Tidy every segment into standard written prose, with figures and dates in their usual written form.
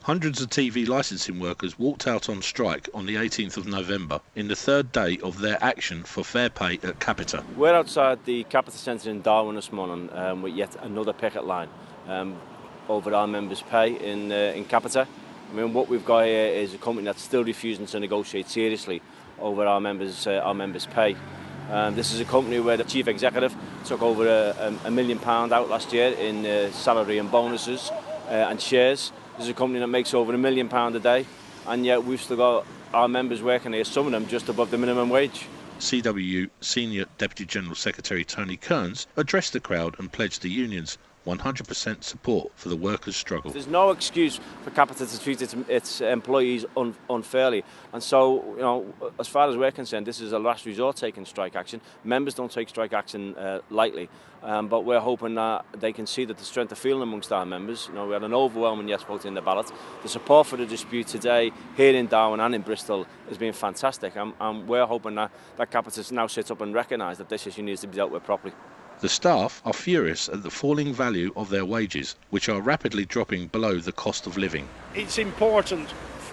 Hundreds of TV licensing workers walked out on strike on the 18th of November in the third day of their action for fair pay at Capita. We're outside the Capita Centre in Darwen this morning with yet another picket line over our members' pay in Capita. I mean, what we've got here is a company that's still refusing to negotiate seriously over our members' pay. This is a company where the chief executive took over £1 million out last year in salary and bonuses and shares. This is a company that makes over £1 million a day, and yet we've still got our members working here, some of them just above the minimum wage. CWU Senior Deputy General Secretary Tony Kearns addressed the crowd and pledged the unions 100% support for the workers' struggle. There's no excuse for Capita to treat its employees unfairly, and so, as far as we're concerned, this is a last resort taking strike action. Members don't take strike action lightly, but we're hoping that they can see that the strength of feeling amongst our members. We had an overwhelming yes vote in the ballot. The support for the dispute today here in Darwen and in Bristol has been fantastic, and we're hoping that Capita now sits up and recognise that this issue needs to be dealt with properly. The staff are furious at the falling value of their wages, which are rapidly dropping below the cost of living. It's important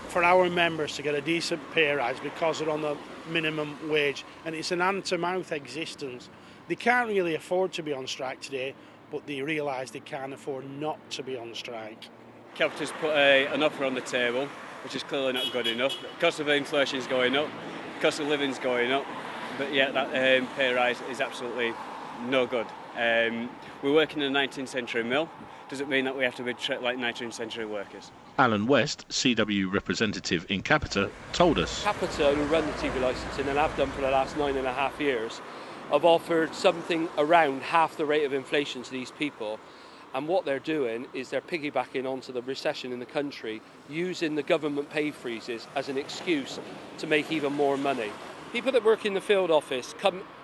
for our members to get a decent pay rise because they're on the minimum wage, and it's an hand-to-mouth existence. They can't really afford to be on strike today, but they realise they can't afford not to be on strike. Capita's put an offer on the table, which is clearly not good enough. The cost of inflation is going up, the cost of living is going up, but yet that pay rise is absolutely no good. We work in a 19th century mill. Does it mean that we have to be treated like 19th century workers? Alan West, CWU representative in Capita, told us. Capita, who run the TV licensing and have done for the last 9.5 years, have offered something around half the rate of inflation to these people. And what they're doing is they're piggybacking onto the recession in the country, using the government pay freezes as an excuse to make even more money. People that work in the field office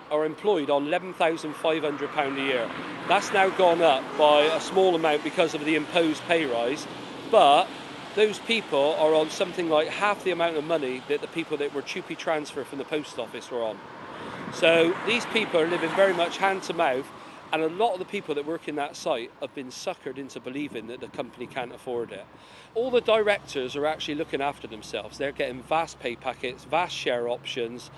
are employed on £11,500 a year. That's now gone up by a small amount because of the imposed pay rise, but those people are on something like half the amount of money that the people that were TUPE transfer from the post office were on. So these people are living very much hand to mouth, and a lot of the people that work in that site have been suckered into believing that the company can't afford it. All the directors are actually looking after themselves. They're getting vast pay packets, vast share options,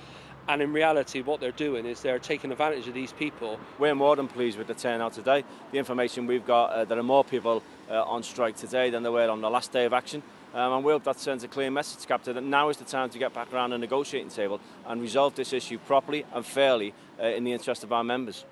and in reality what they're doing is they're taking advantage of these people. We're more than pleased with the turnout today. The information we've got, there are more people on strike today than there were on the last day of action. And we hope that sends a clear message to Capita that now is the time to get back around the negotiating table and resolve this issue properly and fairly in the interest of our members.